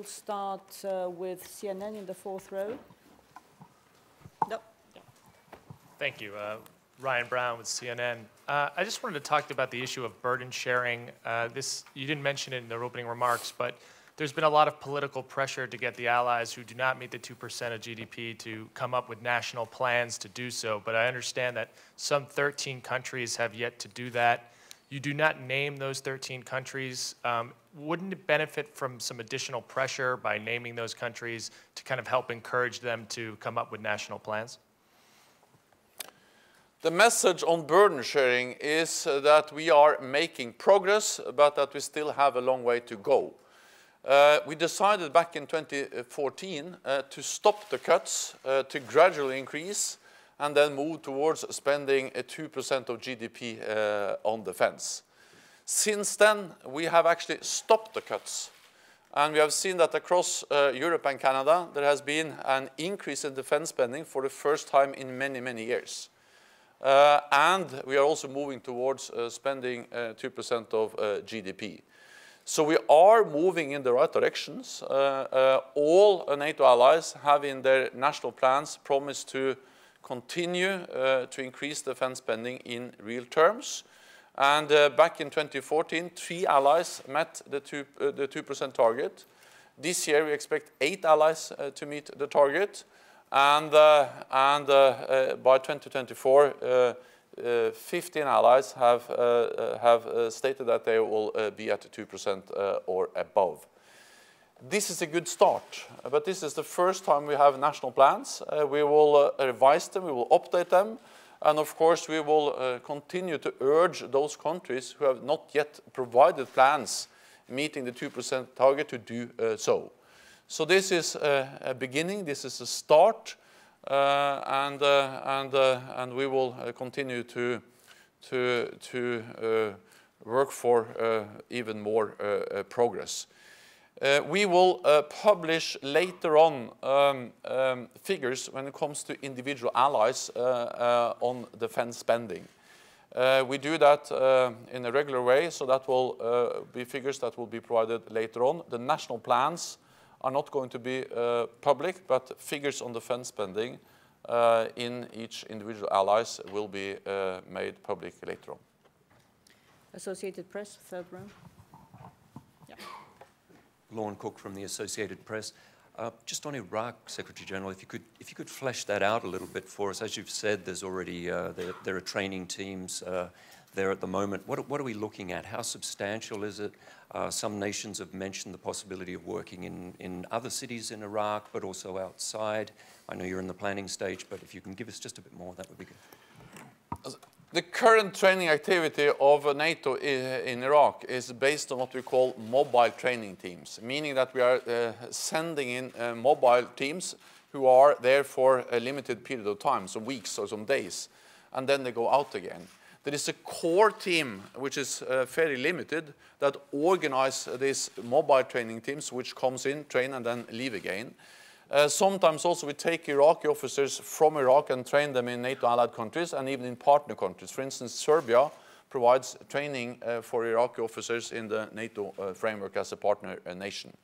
start with CNN in the fourth row. No. Yeah. Thank you. Ryan Brown with CNN. I just wanted to talk about the issue of burden sharing. You didn't mention it in the opening remarks, but there's been a lot of political pressure to get the allies who do not meet the 2% of GDP to come up with national plans to do so. But I understand that some 13 countries have yet to do that. You do not name those 13 countries. Wouldn't it benefit from some additional pressure by naming those countries to kind of help encourage them to come up with national plans? The message on burden sharing is that we are making progress, but that we still have a long way to go. We decided back in 2014 to stop the cuts, to gradually increase, and then move towards spending 2% of GDP on defense. Since then, we have actually stopped the cuts. And we have seen that across Europe and Canada, there has been an increase in defense spending for the first time in many, many years. And we are also moving towards spending 2% of GDP. So we are moving in the right directions. All NATO allies have in their national plans promised to continue to increase defense spending in real terms. And back in 2014, 3 allies met the 2% target. This year we expect 8 allies to meet the target. And by 2024, 15 allies have stated that they will be at 2% or above. This is a good start, but this is the first time we have national plans. We will revise them, we will update them, and of course we will continue to urge those countries who have not yet provided plans meeting the 2% target to do so. So this is a beginning, this is a start, and we will continue to work for even more progress. We will publish later on figures when it comes to individual allies on defense spending. We do that in a regular way, so that will be figures that will be provided later on. The national plans are not going to be public, but figures on defense spending in each individual allies will be made public later on. Associated Press, third row. Yeah. Lorne Cook from the Associated Press. Just on Iraq, Secretary General, if you could flesh that out a little bit for us. As you've said, there's already there are training teams there at the moment. What are we looking at? How substantial is it? Some nations have mentioned the possibility of working in other cities in Iraq, but also outside. I know you're in the planning stage, but if you can give us just a bit more, that would be good. The current training activity of NATO in Iraq is based on what we call mobile training teams, meaning that we are sending in mobile teams who are there for a limited period of time, some weeks or some days, and then they go out again. There is a core team, which is fairly limited, that organize these mobile training teams, which comes in, train, and then leave again. Sometimes also we take Iraqi officers from Iraq and train them in NATO allied countries and even in partner countries. For instance, Serbia provides training for Iraqi officers in the NATO framework as a partner nation.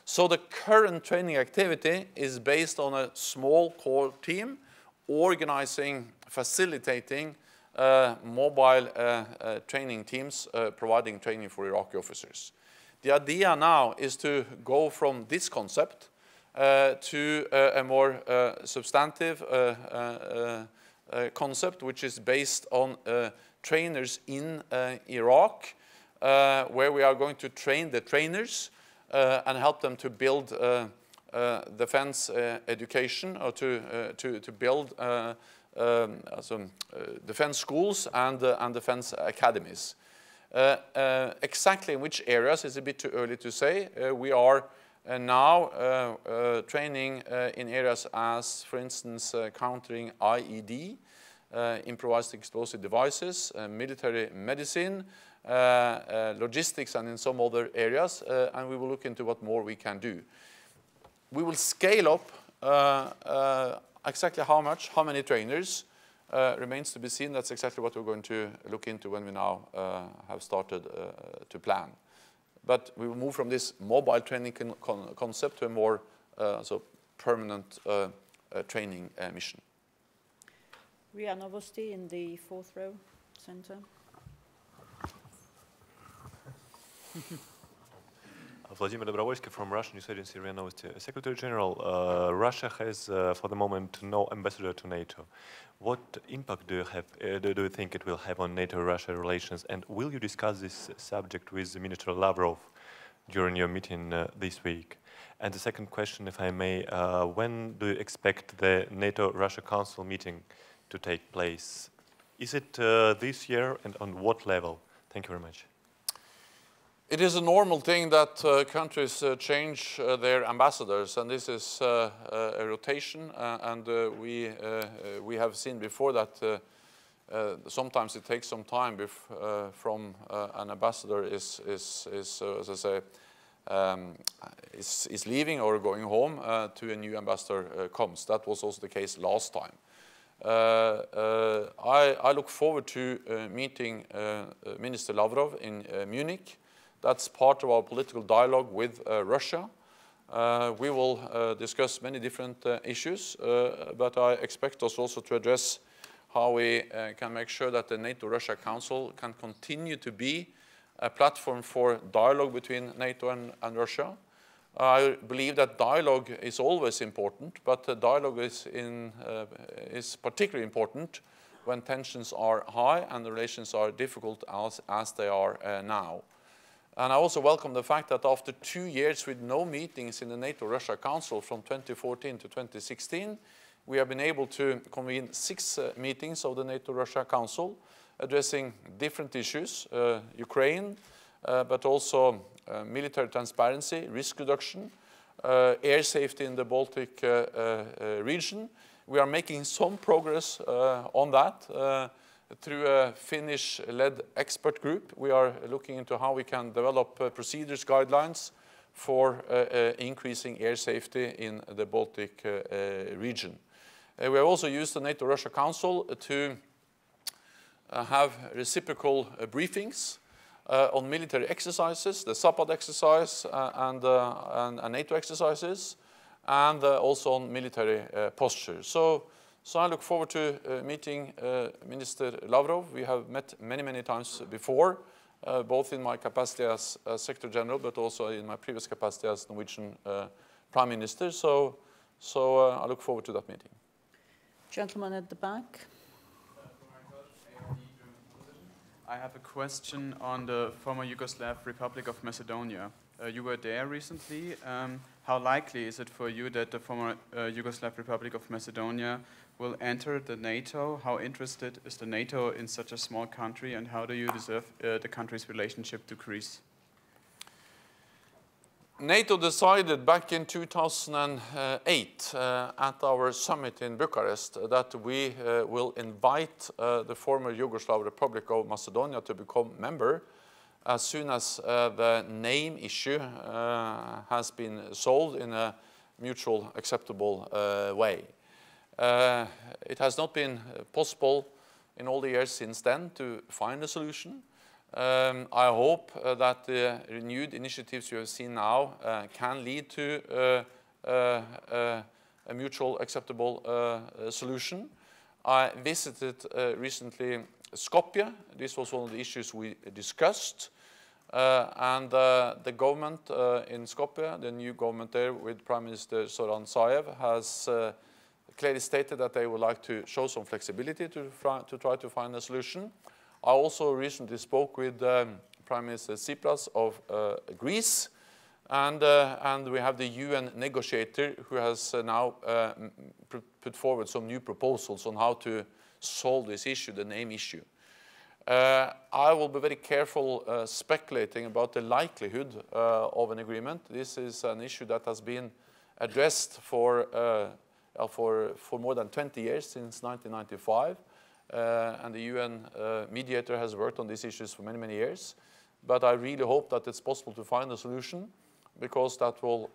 So the current training activity is based on a small core team organizing, facilitating mobile training teams providing training for Iraqi officers. The idea now is to go from this concept to a more substantive concept, which is based on trainers in Iraq, where we are going to train the trainers and help them to build defense education, or to build some defense schools and defense academies. Exactly in which areas is a bit too early to say. We are now training in areas as, for instance, countering IED, improvised explosive devices, military medicine, logistics, and in some other areas, and we will look into what more we can do. We will scale up exactly how much, how many trainers, remains to be seen. That's exactly what we're going to look into when we now have started to plan. but we will move from this mobile training concept to a more permanent training mission. Ria Novosti in the fourth row, center. Vladimir Dobrovolsky from Russian news agency RIA Novosti. Secretary General, Russia has for the moment no ambassador to NATO. What impact do you think it will have on NATO-Russia relations, and will you discuss this subject with Minister Lavrov during your meeting this week? And the second question, if I may, when do you expect the NATO-Russia Council meeting to take place? Is it this year, and on what level? Thank you very much. It is a normal thing that countries change their ambassadors, and this is a rotation. We have seen before that sometimes it takes some time from an ambassador is as I say, is leaving or going home to a new ambassador comes. That was also the case last time. I look forward to meeting Minister Lavrov in Munich. That's part of our political dialogue with Russia. We will discuss many different issues, but I expect us also to address how we can make sure that the NATO-Russia Council can continue to be a platform for dialogue between NATO and Russia. I believe that dialogue is always important, but dialogue is particularly important when tensions are high and the relations are difficult as they are now. And I also welcome the fact that after 2 years with no meetings in the NATO-Russia Council from 2014 to 2016, we have been able to convene 6 meetings of the NATO-Russia Council addressing different issues, Ukraine, but also military transparency, risk reduction, air safety in the Baltic region. We are making some progress on that. Through a Finnish-led expert group, we are looking into how we can develop procedures, guidelines for increasing air safety in the Baltic region. We have also used the NATO-Russia Council to have reciprocal briefings on military exercises, the SAPAD exercise and NATO exercises, and also on military posture. So I look forward to meeting Minister Lavrov. We have met many times before, both in my capacity as Secretary General, but also in my previous capacity as Norwegian Prime Minister. So I look forward to that meeting. Gentleman at the back. I have a question on the former Yugoslav Republic of Macedonia. You were there recently. How likely is it for you that the former Yugoslav Republic of Macedonia will enter the NATO? How interested is the NATO in such a small country, and how do you deserve the country's relationship to Greece? NATO decided back in 2008 at our summit in Bucharest that we will invite the former Yugoslav Republic of Macedonia to become member as soon as the name issue has been solved in a mutual acceptable way. It has not been possible in all the years since then to find a solution. I hope that the renewed initiatives you have seen now can lead to a mutual acceptable solution. I visited recently Skopje. This was one of the issues we discussed. And the government in Skopje, the new government there with Prime Minister Zoran Zaev, has clearly stated that they would like to show some flexibility to try to find a solution. I also recently spoke with Prime Minister Tsipras of Greece, and we have the UN negotiator who has now put forward some new proposals on how to solve this issue, the name issue. I will be very careful speculating about the likelihood of an agreement. This is an issue that has been addressed for more than 20 years, since 1995. And the UN mediator has worked on these issues for many years. But I really hope that it's possible to find a solution, because that will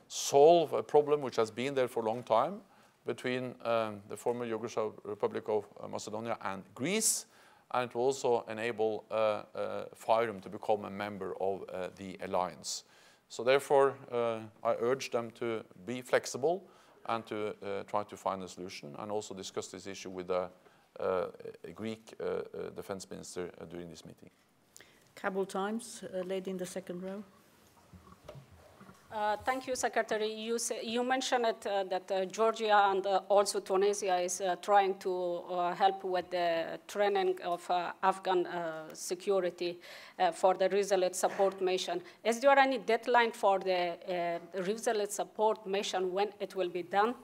solve a problem which has been there for a long time between the former Yugoslav Republic of Macedonia and Greece. and it will also enable FYROM to become a member of the alliance. So therefore, I urge them to be flexible and to try to find a solution, and also discuss this issue with a Greek defense minister during this meeting. Kabul Times, lady in the second row. Thank you, Secretary. You mentioned that Georgia and also Tunisia is trying to help with the training of Afghan security for the resilient support mission. Is there any deadline for the resilient support mission when it will be done?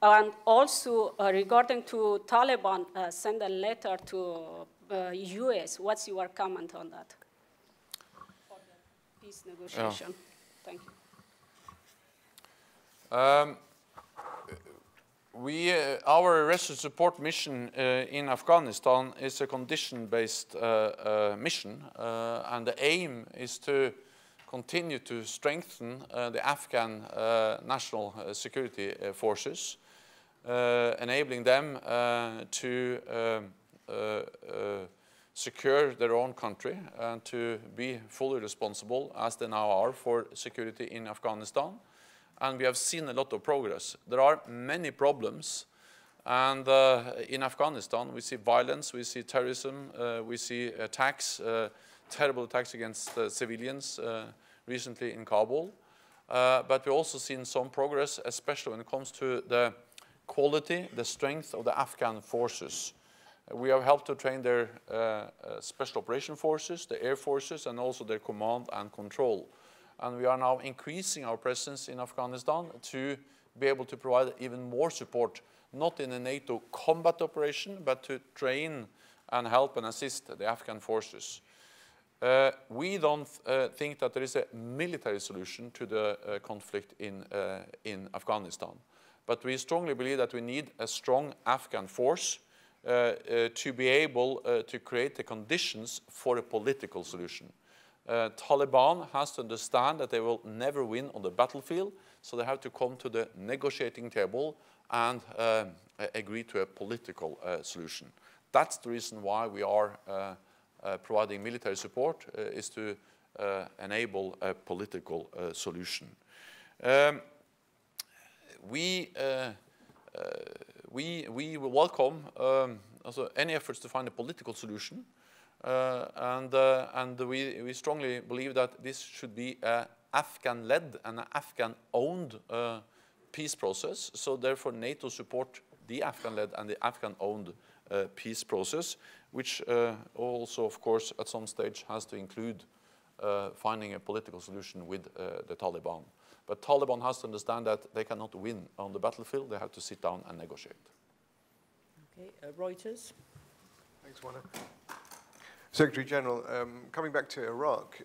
And also regarding to Taliban, send a letter to US. What's your comment on that for the peace negotiation? Yeah. Thank you. Our research support mission in Afghanistan is a condition-based mission, and the aim is to continue to strengthen the Afghan national security forces, enabling them to secure their own country and to be fully responsible, as they now are, for security in Afghanistan. And we have seen a lot of progress. There are many problems, and in Afghanistan we see violence, we see terrorism, we see attacks, terrible attacks against civilians recently in Kabul. But we've also seen some progress, especially when it comes to the quality, the strength of the Afghan forces. We have helped to train their special operation forces, the air forces, and also their command and control. And we are now increasing our presence in Afghanistan to be able to provide even more support, not in a NATO combat operation, but to train and help and assist the Afghan forces. We don't think that there is a military solution to the conflict in Afghanistan. But we strongly believe that we need a strong Afghan force to be able to create the conditions for a political solution. Taliban has to understand that they will never win on the battlefield, so they have to come to the negotiating table and agree to a political solution. That's the reason why we are providing military support, is to enable a political solution. We will welcome also any efforts to find a political solution. And we strongly believe that this should be an Afghan-led and an Afghan-owned peace process. So therefore, NATO support the Afghan-led and the Afghan-owned peace process, which also, of course, at some stage has to include finding a political solution with the Taliban. But Taliban has to understand that they cannot win on the battlefield. They have to sit down and negotiate. Okay, Reuters. Thanks, Warner. Secretary General, coming back to Iraq,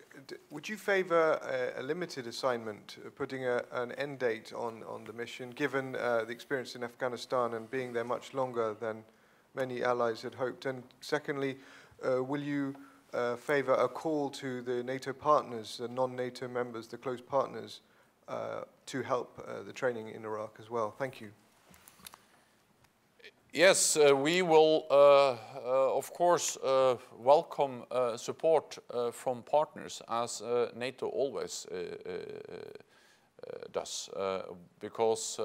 would you favor a limited assignment, putting an end date on the mission, given the experience in Afghanistan and being there much longer than many allies had hoped? And secondly, will you favor a call to the NATO partners, the non-NATO members, the close partners, to help the training in Iraq as well? Thank you. Yes, we will, of course, welcome support from partners, as NATO always does, because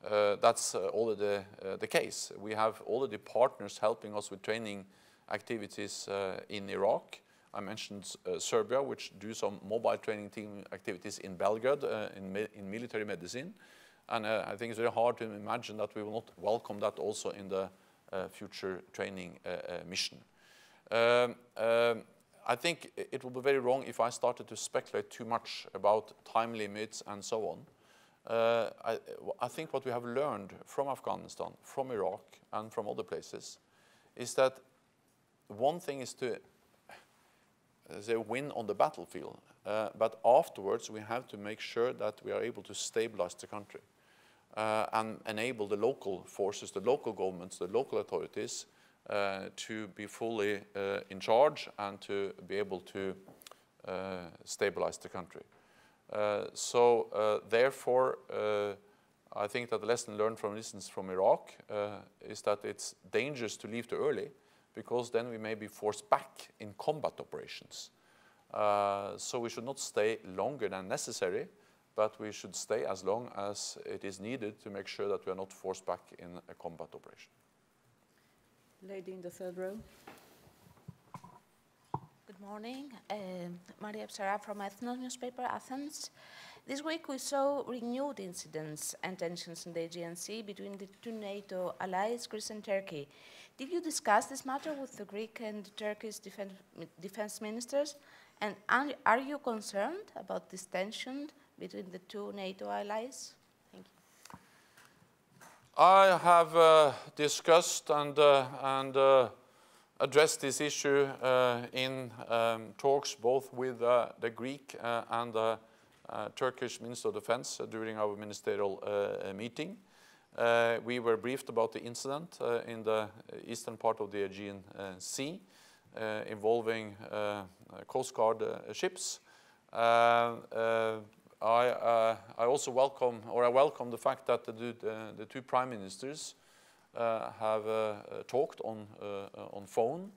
that's already the case. We have already partners helping us with training activities in Iraq. I mentioned Serbia, which do some mobile training team activities in Belgrade in military medicine. And I think it's very hard to imagine that we will not welcome that also in the future training mission. I think it would be very wrong if I started to speculate too much about time limits and so on. I think what we have learned from Afghanistan, from Iraq, and from other places is that one thing is to win on the battlefield, but afterwards we have to make sure that we are able to stabilize the country and enable the local forces, the local governments, the local authorities to be fully in charge and to be able to stabilize the country. Therefore, I think that the lesson learned from, instance, from Iraq is that it's dangerous to leave too early, because then we may be forced back in combat operations. So we should not stay longer than necessary, but we should stay as long as it is needed to make sure that we are not forced back in a combat operation. Lady in the third row. Good morning. Maria Psara from Ethnos newspaper, Athens. This week we saw renewed incidents and tensions in the Aegean Sea between the two NATO allies, Greece and Turkey. Did you discuss this matter with the Greek and Turkish defense ministers? And are you concerned about this tension between the two NATO allies? Thank you. I have discussed and addressed this issue in talks both with the Greek and the Turkish Minister of Defense during our ministerial meeting. We were briefed about the incident in the eastern part of the Aegean Sea involving Coast Guard ships. I also welcome the fact that the two prime ministers have talked on phone,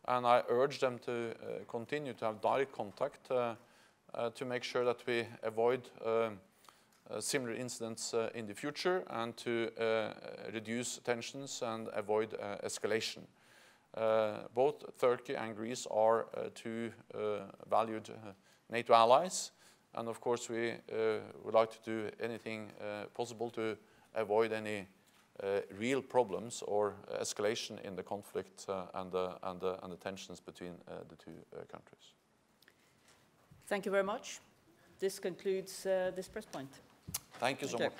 and I urge them to continue to have direct contact to make sure that we avoid similar incidents in the future and to reduce tensions and avoid escalation. Both Turkey and Greece are two valued NATO allies, and of course we would like to do anything possible to avoid any real problems or escalation in the conflict and the tensions between the two countries. Thank you very much. This concludes this press point. Thank you so much.